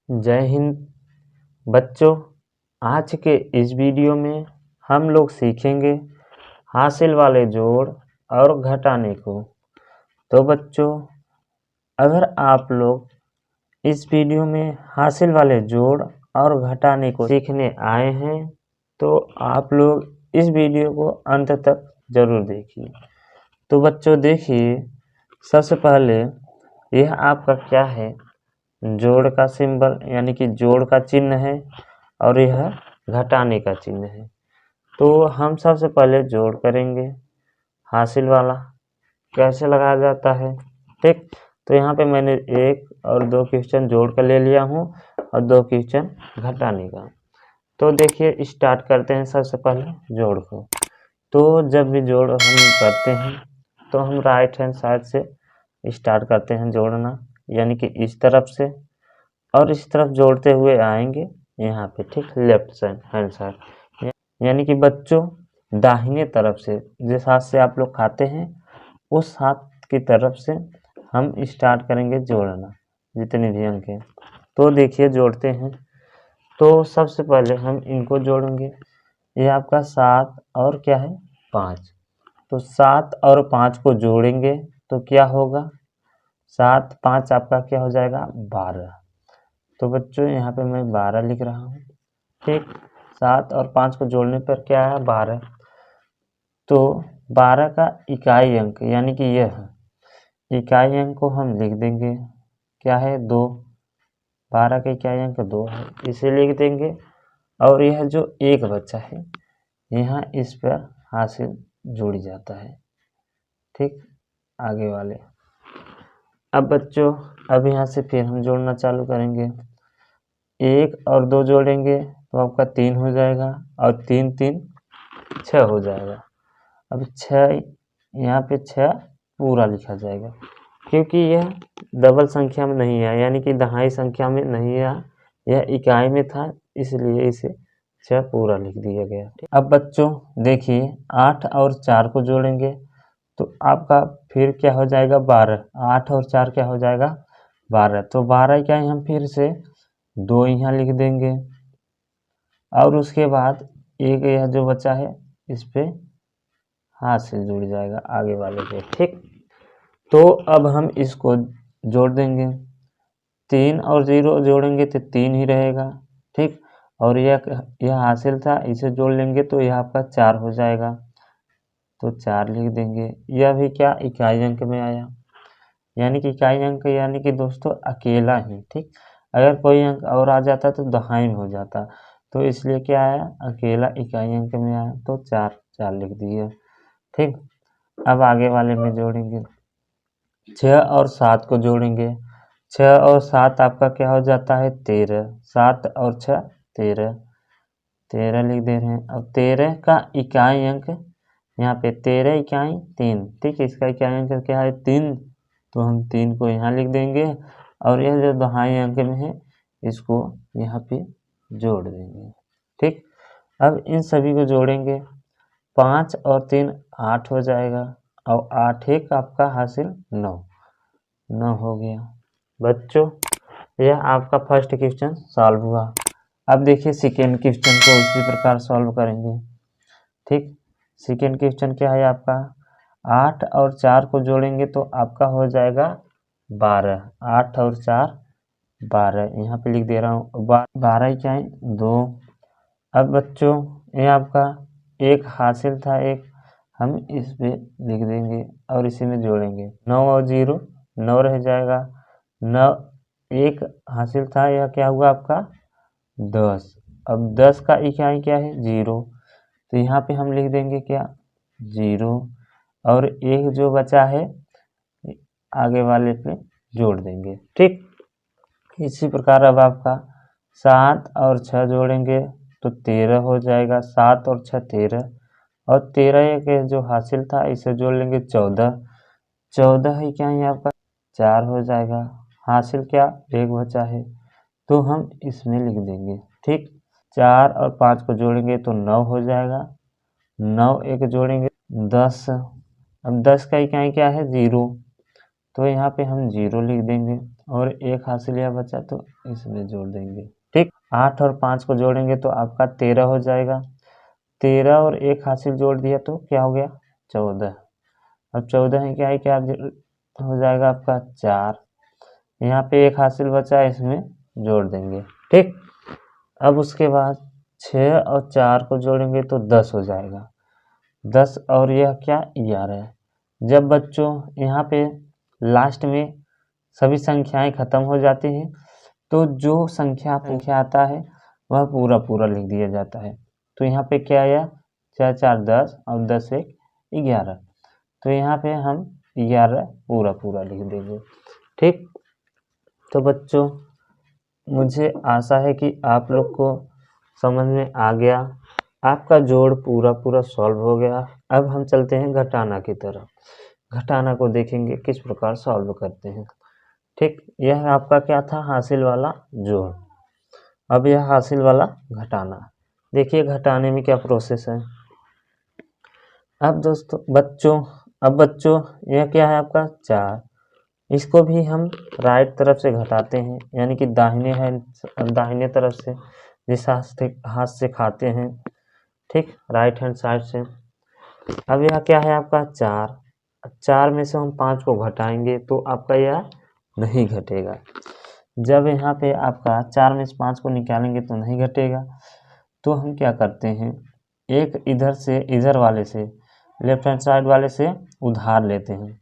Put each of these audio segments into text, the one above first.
जय हिंद बच्चों। आज के इस वीडियो में हम लोग सीखेंगे हासिल वाले जोड़ और घटाने को। तो बच्चों, अगर आप लोग इस वीडियो में हासिल वाले जोड़ और घटाने को सीखने आए हैं तो आप लोग इस वीडियो को अंत तक जरूर देखिए। तो बच्चों देखिए, सबसे पहले यह आपका क्या है, जोड़ का सिंबल यानी कि जोड़ का चिन्ह है और यह घटाने का चिन्ह है। तो हम सबसे पहले जोड़ करेंगे हासिल वाला। कैसे लगाया जाता है, ठीक। तो यहाँ पे मैंने 1 और 2 क्वेश्चन जोड़ कर ले लिया हूँ और 2 क्वेश्चन घटाने का। तो देखिए, स्टार्ट करते हैं सबसे पहले जोड़ को। तो जब भी जोड़ हम करते हैं तो हम राइट हैंड साइड से स्टार्ट करते हैं जोड़ना, यानी कि इस तरफ से, और इस तरफ जोड़ते हुए आएंगे यहाँ पे, ठीक, लेफ्ट साइड हैंड साइड, यानी कि बच्चों दाहिने तरफ से जिस हाथ से आप लोग खाते हैं उस हाथ की तरफ से हम स्टार्ट करेंगे जोड़ना, जितने भी अंक हैं। तो देखिए जोड़ते हैं। तो सबसे पहले हम इनको जोड़ेंगे। ये आपका 7 और क्या है 5। तो 7 और 5 को जोड़ेंगे तो क्या होगा, 7 5 आपका क्या हो जाएगा 12। तो बच्चों यहाँ पे मैं 12 लिख रहा हूँ, ठीक। 7 और 5 को जोड़ने पर क्या है 12। तो 12 का इकाई अंक यानी कि यह इकाई अंक को हम लिख देंगे, क्या है 2। 12 का इकाई अंक 2 है, इसे लिख देंगे। और यह जो एक बच्चा है यहाँ इस पर हासिल जोड़ी जाता है, ठीक। आगे वाले, अब बच्चों अब यहाँ से फिर हम जोड़ना चालू करेंगे। 1 और 2 जोड़ेंगे तो आपका 3 हो जाएगा और 3 3 6 हो जाएगा। अब 6 यहाँ पे 6 पूरा लिखा जाएगा, क्योंकि यह डबल संख्या में नहीं है, यानी कि दहाई संख्या में नहीं है, यह इकाई में था, इसलिए इसे 6 पूरा लिख दिया गया। अब बच्चों देखिए, 8 और 4 को जोड़ेंगे तो आपका फिर क्या हो जाएगा 12। 8 और 4 क्या हो जाएगा 12। तो 12 क्या है, हम फिर से 2 यहाँ लिख देंगे और उसके बाद एक यह जो बचा है इस पे हासिल जुड़ जाएगा आगे वाले पे, ठीक। तो अब हम इसको जोड़ देंगे। 3 और 0 जोड़ेंगे तो 3 ही रहेगा, ठीक। और यह हासिल था, इसे जोड़ लेंगे तो यह आपका 4 हो जाएगा, तो 4 लिख देंगे। यह भी क्या इकाई अंक में आया, यानी कि इकाई अंक यानी कि दोस्तों अकेला ही, ठीक। अगर कोई अंक और आ जाता तो दहाई में हो जाता, तो इसलिए क्या आया अकेला इकाई अंक में आया, तो 4 4 लिख दिए, ठीक। अब आगे वाले में जोड़ेंगे। 6 और 7 को जोड़ेंगे। 6 और 7 आपका क्या हो जाता है 13। 7 और 6 13, 13 लिख दे रहे हैं। अब 13 का इकाई अंक यहाँ पे 13 इकाई 3, ठीक। इसका इकाई अंक क्या है 3, तो हम 3 को यहाँ लिख देंगे और यह जो दहाई अंक में है इसको यहाँ पे जोड़ देंगे, ठीक। अब इन सभी को जोड़ेंगे। 5 और 3 8 हो जाएगा और 8 एक आपका हासिल 9 हो गया। बच्चों यह आपका फर्स्ट क्वेश्चन सॉल्व हुआ। अब देखिए सेकेंड क्वेश्चन को इसी प्रकार सॉल्व करेंगे, ठीक। सेकेंड क्वेश्चन क्या है आपका, 8 और 4 को जोड़ेंगे तो आपका हो जाएगा 12। 8 और 4 12, यहाँ पे लिख दे रहा हूँ 12 क्या है 2। अब बच्चों ये आपका एक हासिल था, एक हम इस पे लिख देंगे और इसी में जोड़ेंगे। 9 और 0 9 रह जाएगा। 9 एक हासिल था, यह क्या हुआ आपका 10। अब 10 का इकाई क्या है 0, तो यहाँ पे हम लिख देंगे क्या 0 और एक जो बचा है आगे वाले पे जोड़ देंगे, ठीक। इसी प्रकार अब आपका 7 और 6 जोड़ेंगे तो 13 हो जाएगा। 7 और 6 13 और 13 के जो हासिल था इसे जोड़ लेंगे 14। 14 ही क्या है आपका 4 हो जाएगा। हासिल क्या एक बचा है तो हम इसमें लिख देंगे, ठीक। 4 और 5 को जोड़ेंगे तो 9 हो जाएगा। 9 एक जोड़ेंगे 10। अब 10 का इकाई क्या है 0, तो यहाँ पे हम 0 लिख देंगे। और 1 हासिल यह बचा तो इसमें जोड़ देंगे। ठीक, 8 और 5 को जोड़ेंगे तो आपका 13 हो जाएगा। 13 और 1 हासिल जोड़ दिया तो क्या हो गया 14। अब 14 है क्या हो जाएगा आपका 4। यहाँ पे 1 हासिल बचा, इसमें जोड़ देंगे। ठीक, अब उसके बाद 6 और 4 को जोड़ेंगे तो 10 हो जाएगा। 10 और यह क्या 11 है। जब बच्चों यहाँ पे लास्ट में सभी संख्याएं खत्म हो जाती हैं तो जो संख्या आता है वह पूरा पूरा लिख दिया जाता है। तो यहाँ पे क्या आया 4 4 10 और 10 1 11। तो यहाँ पे हम 11 पूरा पूरा लिख देंगे। ठीक, तो बच्चों मुझे आशा है कि आप लोग को समझ में आ गया। आपका जोड़ पूरा पूरा सॉल्व हो गया। अब हम चलते हैं घटाना की तरफ। घटाना को देखेंगे किस प्रकार सॉल्व करते हैं। ठीक, यह आपका क्या था हासिल वाला जोड़। अब यह हासिल वाला घटाना। देखिए घटाने में क्या प्रोसेस है। अब बच्चों यह क्या है आपका 4। इसको भी हम राइट तरफ से घटाते हैं, यानी कि दाहिने तरफ से, जिस हाथ से खाते हैं। ठीक, राइट हैंड साइड से। अब यह क्या है आपका 4। 4 में से हम 5 को घटाएंगे तो आपका यह नहीं घटेगा। जब यहाँ पे आपका 4 में से 5 को निकालेंगे तो नहीं घटेगा। तो हम क्या करते हैं, एक इधर वाले से, लेफ्ट हैंड साइड वाले से उधार लेते हैं।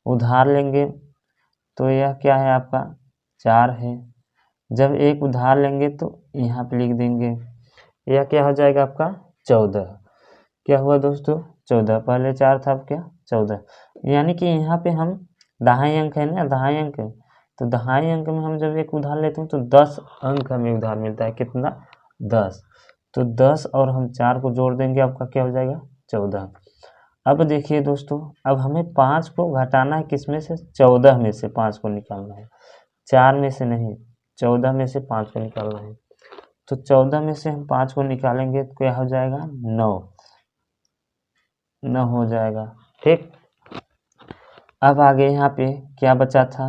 उधार लेंगे तो यह क्या है आपका 4 है। जब एक उधार लेंगे तो यहाँ पे लिख देंगे, यह क्या हो जाएगा आपका 14। क्या हुआ दोस्तों 14, पहले 4 था अब क्या 14। यानी कि यहाँ पे हम दहाई अंक है ना, दहाई अंक है, तो दहाई अंक में हम जब एक उधार लेते हैं तो 10 अंक हमें उधार मिलता है। कितना 10। तो 10 और हम 4 को जोड़ देंगे, आपका क्या हो जाएगा 14। अब देखिए दोस्तों, अब हमें 5 को घटाना है, किसमें से 14 में से 5 को निकालना है, 4 में से नहीं, 14 में से 5 को निकालना है। तो 14 में से हम 5 को निकालेंगे तो क्या हो जाएगा 9 हो जाएगा। ठीक, अब आगे यहाँ पे क्या बचा था,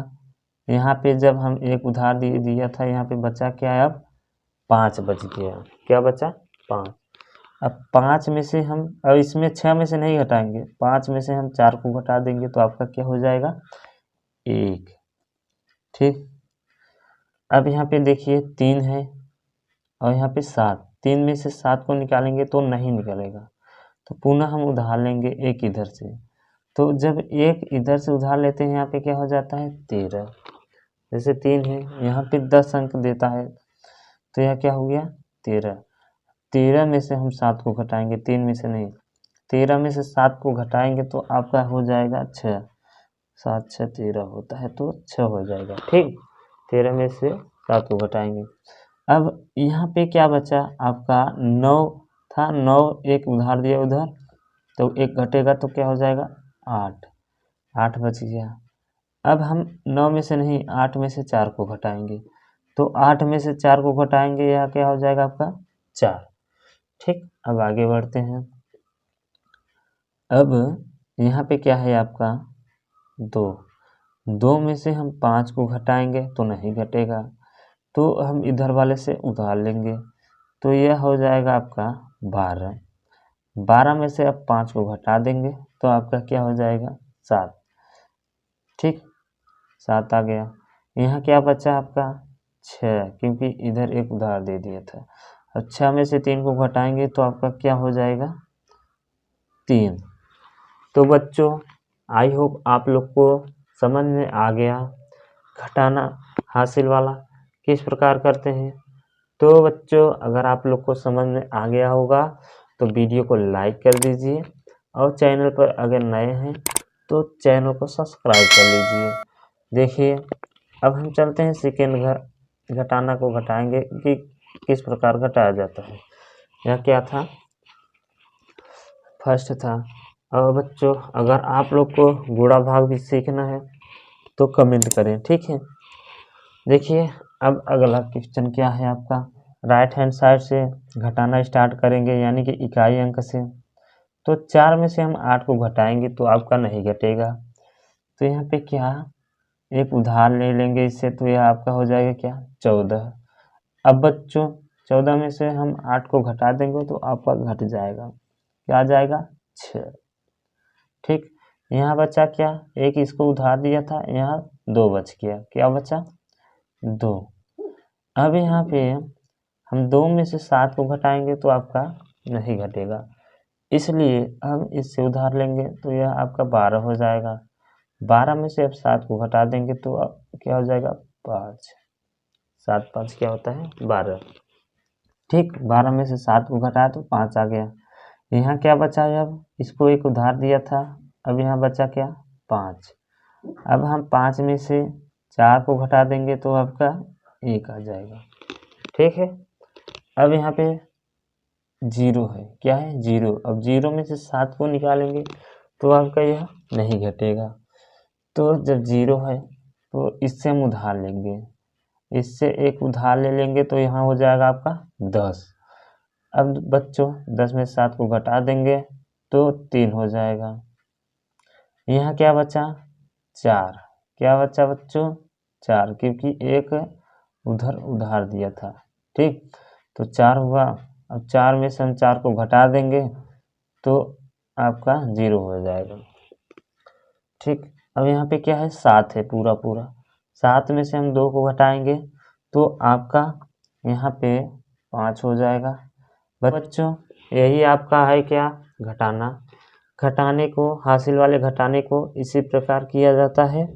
यहाँ पे जब हम एक उधार दिया था, यहाँ पे बचा क्या है, अब 5 बच गया। क्या बचा 5। अब 5 में से हम, अब इसमें 6 में से नहीं घटाएंगे, 5 में से हम 4 को घटा देंगे तो आपका क्या हो जाएगा 1। ठीक, अब यहाँ पे देखिए 3 है और यहाँ पे 7। 3 में से 7 को निकालेंगे तो नहीं निकलेगा, तो पुनः हम उधार लेंगे एक इधर से। तो जब एक इधर से उधार लेते हैं यहाँ पे क्या हो जाता है 13। जैसे 3 है, यहाँ पे 10 अंक देता है, तो यह क्या हो गया 13। 13 में से हम 7 को घटाएंगे, 3 में से नहीं, 13 में से 7 को घटाएंगे तो आपका हो जाएगा 6। 7 6 13 होता है, तो 6 हो जाएगा। ठीक, 13 में से 7 को घटाएंगे। अब यहाँ पे क्या बचा आपका 9 था, 9 एक उधार दिया उधर, तो एक घटेगा तो क्या हो जाएगा 8। 8 बच गया। अब हम 9 में से नहीं, 8 में से 4 को घटाएंगे, तो 8 में से 4 को घटाएंगे, यह क्या हो जाएगा आपका 4। ठीक, अब आगे बढ़ते हैं। अब यहाँ पे क्या है आपका 2। 2 में से हम 5 को घटाएंगे तो नहीं घटेगा, तो हम इधर वाले से उधार लेंगे, तो यह हो जाएगा आपका 12। 12 में से अब 5 को घटा देंगे तो आपका क्या हो जाएगा 7। ठीक, 7 आ गया। यहाँ क्या बचा आपका 6, क्योंकि इधर एक उधार दे दिया था। अब 6 में से 3 को घटाएंगे तो आपका क्या हो जाएगा 3। तो बच्चों आई होप आप लोग को समझ में आ गया घटाना हासिल वाला किस प्रकार करते हैं। तो बच्चों अगर आप लोग को समझ में आ गया होगा तो वीडियो को लाइक कर दीजिए, और चैनल पर अगर नए हैं तो चैनल को सब्सक्राइब कर लीजिए। देखिए अब हम चलते हैं सेकेंड घटाना को घटाएंगे कि किस प्रकार घटाया जाता है। यह क्या था, फर्स्ट था। और बच्चों अगर आप लोग को गुणा भाग भी सीखना है तो कमेंट करें, ठीक है। देखिए अब अगला क्वेश्चन क्या है आपका, राइट हैंड साइड से घटाना स्टार्ट करेंगे, यानी कि इकाई अंक से। तो 4 में से हम 8 को घटाएंगे तो आपका नहीं घटेगा, तो यहाँ पे क्या एक उधार ले लेंगे इससे, तो यह आपका हो जाएगा क्या 14। अब बच्चों 14 में से हम 8 को घटा देंगे तो आपका घट जाएगा, क्या आ जाएगा 6। ठीक, यहाँ बचा क्या, एक इसको उधार दिया था, यहाँ 2 बच गया, क्या बचा 2। अब यहाँ पे हम 2 में से 7 को घटाएंगे तो आपका नहीं घटेगा, इसलिए हम इससे उधार लेंगे तो यह आपका 12 हो जाएगा। 12 में से अब 7 को घटा देंगे तो अब क्या हो जाएगा 5। 7 5 क्या होता है 12। ठीक, 12 में से 7 को घटाया तो 5 आ गया। यहाँ क्या बचा है, अब इसको एक उधार दिया था, अब यहाँ बचा क्या 5। अब हम 5 में से 4 को घटा देंगे तो आपका 1 आ जाएगा। ठीक है, अब यहाँ पे 0 है, क्या है 0। अब 0 में से 7 को निकालेंगे तो आपका यह नहीं घटेगा, तो जब 0 है तो इससे हम उधार लेंगे, इससे एक उधार ले लेंगे तो यहाँ हो जाएगा आपका 10। अब बच्चों 10 में 7 को घटा देंगे तो 3 हो जाएगा। यहाँ क्या बचा 4, क्या बचा बच्चों 4, क्योंकि एक उधर उधार दिया था। ठीक, तो 4 हुआ। अब 4 में से हम 4 को घटा देंगे तो आपका 0 हो जाएगा। ठीक, अब यहाँ पे क्या है 7 है पूरा पूरा, 7 में से हम 2 को घटाएंगे तो आपका यहाँ पे 5 हो जाएगा। बच्चों यही आपका है क्या घटाना। घटाने को, हासिल वाले घटाने को इसी प्रकार किया जाता है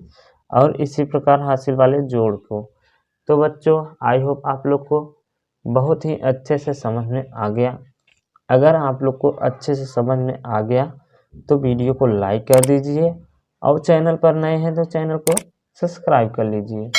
और इसी प्रकार हासिल वाले जोड़ को। तो बच्चों आई होप आप लोग को बहुत ही अच्छे से समझ में आ गया। अगर आप लोग को अच्छे से समझ में आ गया तो वीडियो को लाइक कर दीजिए और चैनल पर नए हैं तो चैनल को सब्सक्राइब कर लीजिए।